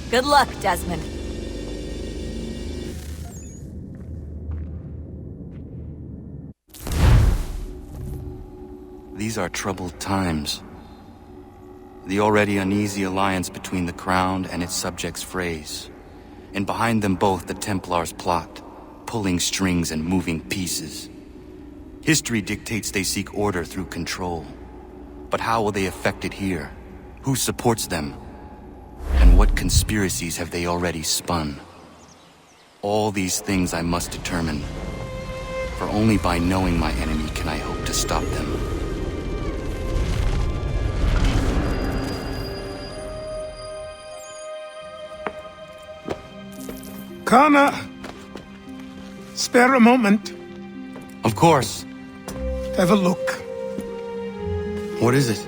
Good luck, Desmond. These are troubled times. The already uneasy alliance between the Crown and its subjects frays. And behind them both the Templars plot, pulling strings and moving pieces. History dictates they seek order through control. But how will they affect it here? Who supports them? And what conspiracies have they already spun? All these things I must determine. For only by knowing my enemy can I hope to stop them. Connor! Spare a moment. Of course. Have a look. What is it?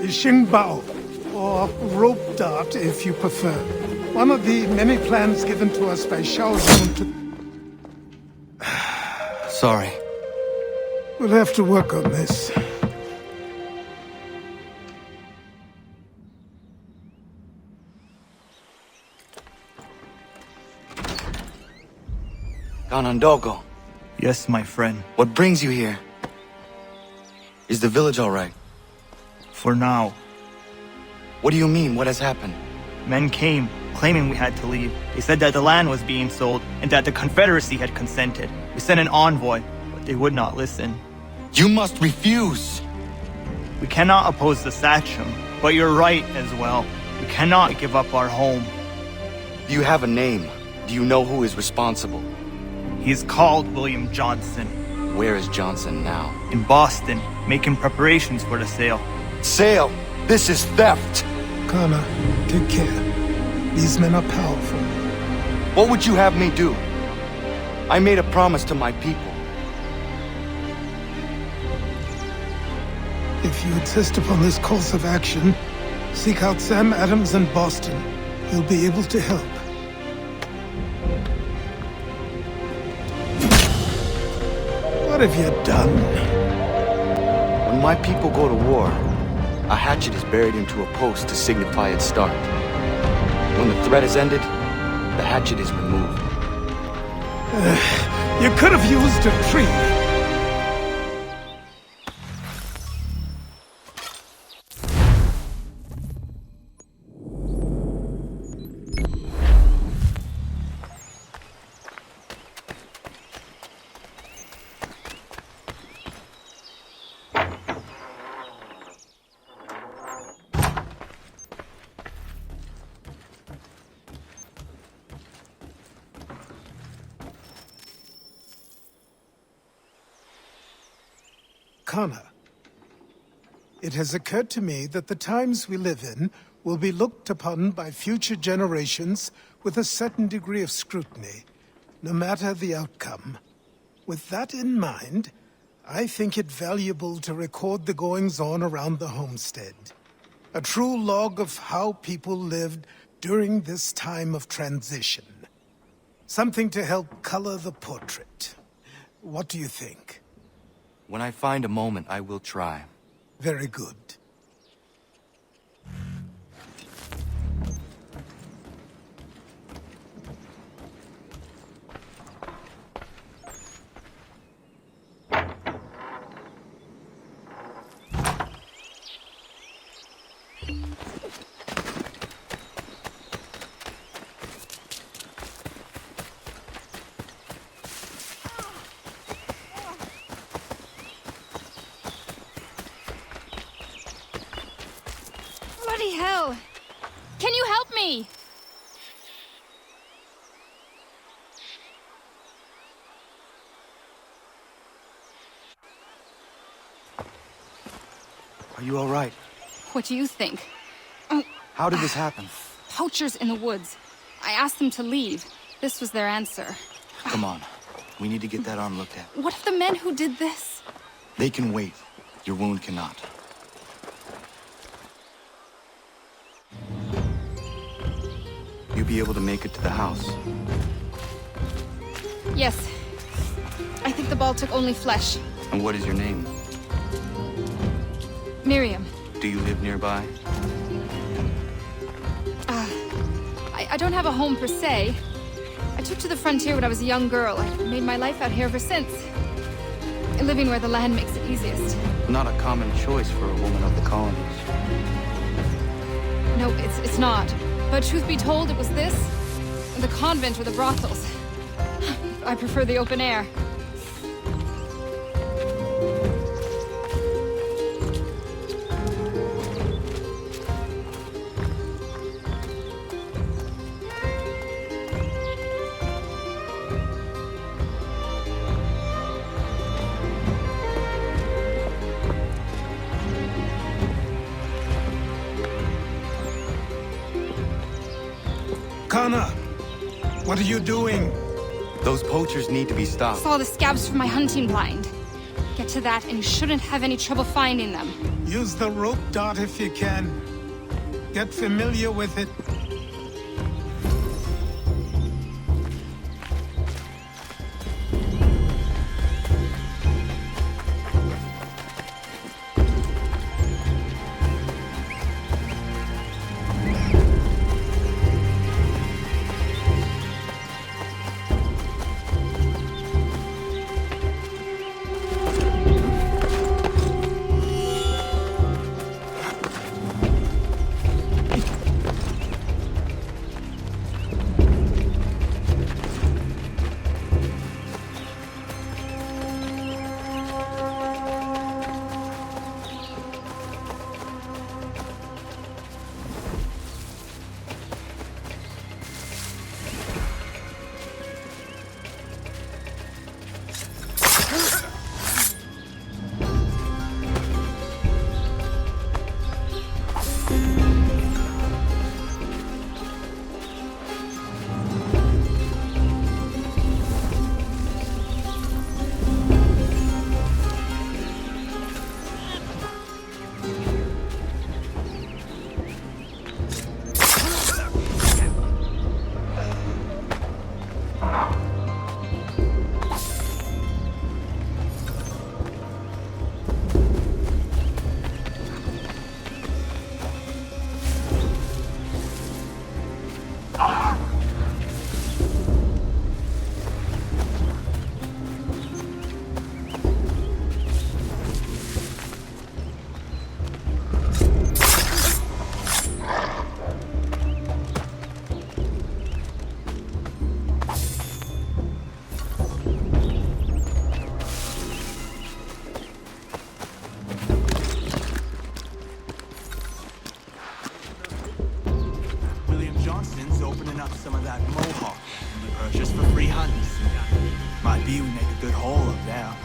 Xingbao, or rope dart if you prefer. One of the many plans given to us by Xiao Zhong to... Sorry. We'll have to work on this. Ganondogo, Yes, my friend. what brings you here? Is the village all right? For now, What do you mean? What has happened? men came, claiming we had to leave. They said that the land was being sold, and that the Confederacy had consented. We sent an envoy, but they would not listen. You must refuse! We cannot oppose the Sachem, but you're right as well. We cannot give up our home. Do you have a name? Do you know who is responsible? He is called William Johnson, Where is Johnson now? in Boston, making preparations for the sale. Sale! This is theft! Connor, take care. These men are powerful. What would you have me do? I made a promise to my people. If you insist upon this course of action, seek out Sam Adams in Boston. He'll be able to help. What have you done? When my people go to war, a hatchet is buried into a post to signify its start. When the threat is ended, the hatchet is removed. You could have used a tree. Connor, it has occurred to me that the times we live in will be looked upon by future generations with a certain degree of scrutiny, no matter the outcome. With that in mind, I think it valuable to record the goings-on around the homestead. A true log of how people lived during this time of transition. Something to help color the portrait. What do you think? When I find a moment, I will try. Very good. Bloody hell! Can you help me? Are you all right? What do you think? How did this happen? Poachers in the woods. I asked them to leave. This was their answer. Come on. We need to get that arm looked at. What if the men who did this? They can wait. Your wound cannot. You'll be able to make it to the house. Yes. I think the ball took only flesh. And what is your name? Miriam. Do you live nearby? I don't have a home per se. I took to the frontier when I was a young girl. I've made my life out here ever since. Living where the land makes it easiest. Not a common choice for a woman of the colonies. No, it's not. But truth be told, it was this, and the convent or the brothels. I prefer the open air. Kana, what are you doing? Those poachers need to be stopped. Saw the scabs from my hunting blind. Get to that, and you shouldn't have any trouble finding them. Use the rope dart if you can. Get familiar with it.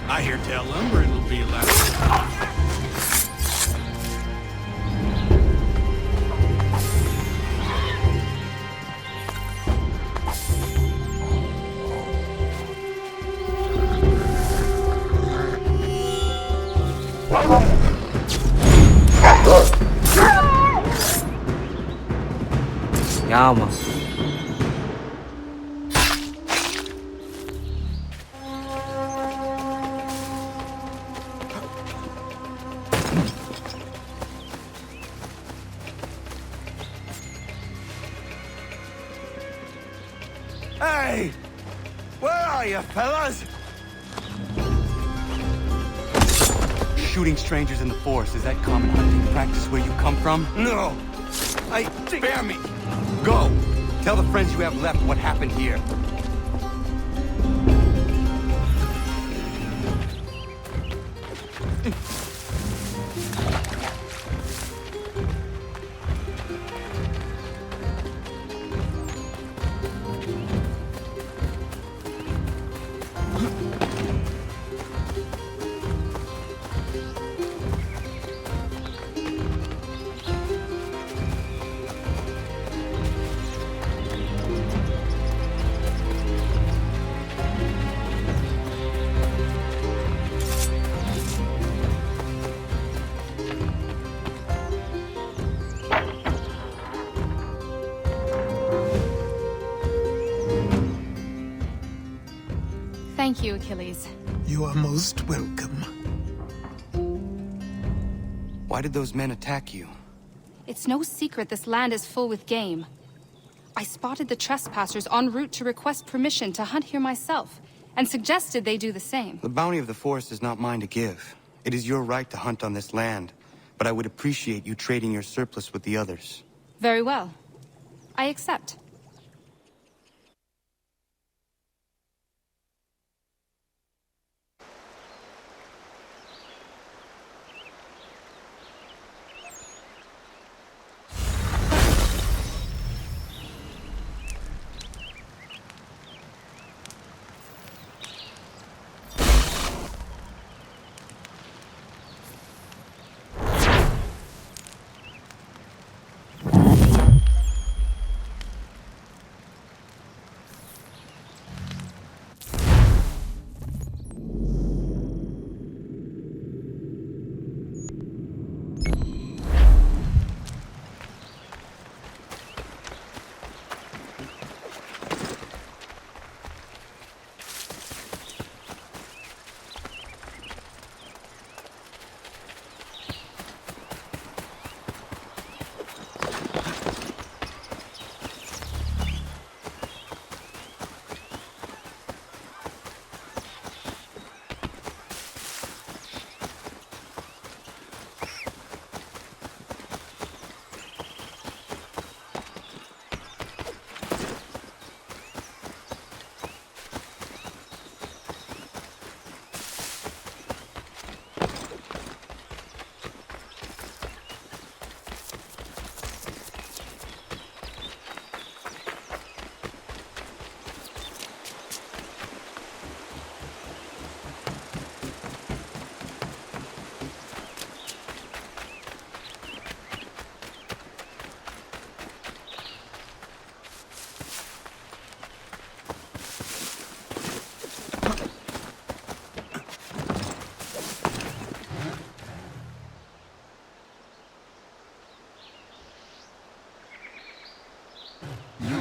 I hear tell lumbering will be allowed. Calma. Hey! Where are you, fellas? Shooting strangers in the forest, is that common hunting practice where you come from? No! Spare me! Go! Tell the friends you have left what happened here. Thank you, Achilles. You are most welcome. Why did those men attack you? It's no secret this land is full with game. I spotted the trespassers en route to request permission to hunt here myself, and suggested they do the same. The bounty of the forest is not mine to give. It is your right to hunt on this land, but I would appreciate you trading your surplus with the others. Very well. I accept.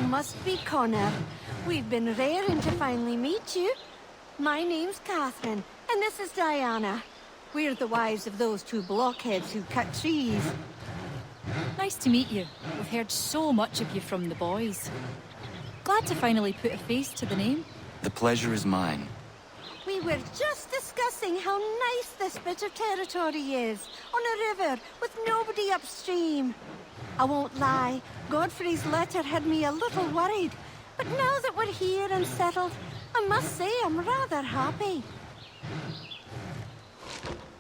Must be Connor. We've been raring to finally meet you. My name's Catherine, and this is Diana. We're the wives of those two blockheads who cut trees. Nice to meet you. We've heard so much of you from the boys. Glad to finally put a face to the name. The pleasure is mine. We were just discussing how nice this bit of territory is, on a river with nobody upstream. I won't lie, Godfrey's letter had me a little worried, but now that we're here and settled, I must say I'm rather happy.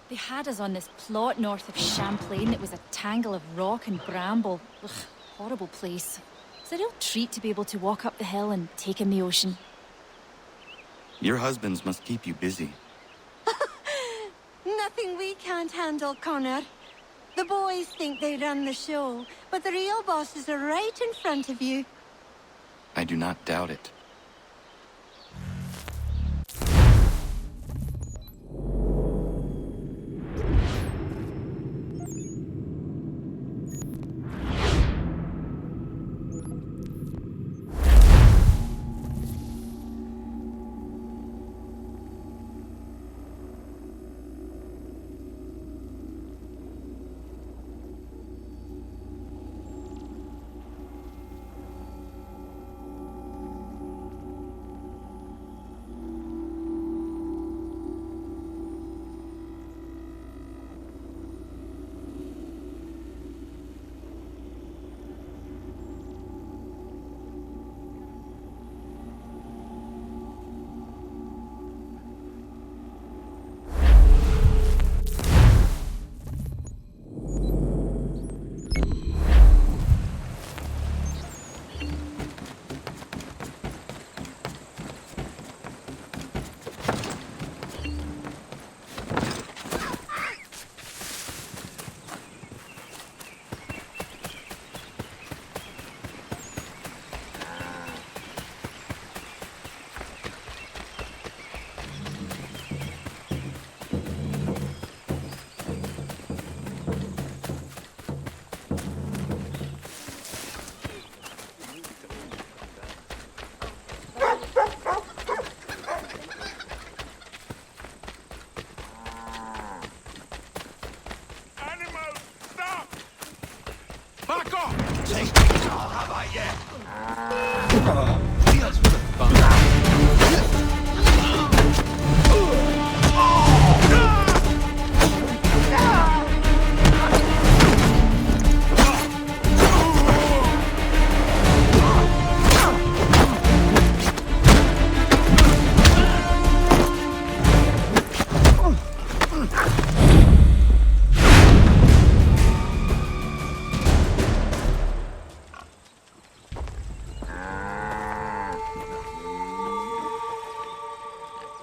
They had us on this plot north of Champlain that was a tangle of rock and bramble. Ugh, horrible place. It's a real treat to be able to walk up the hill and take in the ocean. Your husbands must keep you busy. Nothing we can't handle, Connor. The boys think they run the show, but the real bosses are right in front of you. I do not doubt it. Back off! Take me, how about you?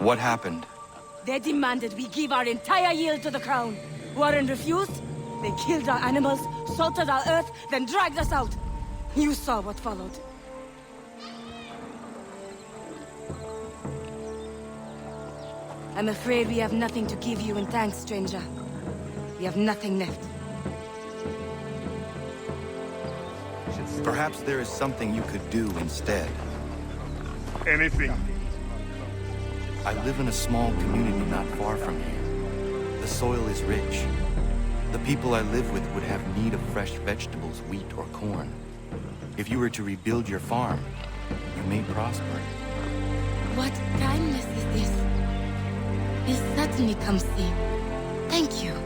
What happened? They demanded we give our entire yield to the crown. Warren refused. They killed our animals, salted our earth, then dragged us out. You saw what followed. I'm afraid we have nothing to give you in thanks, stranger. We have nothing left. Perhaps there is something you could do instead. Anything. I live in a small community not far from here. The soil is rich. The people I live with would have need of fresh vegetables, wheat, or corn. If you were to rebuild your farm, you may prosper. What kindness is this? This certainly comes in. Thank you.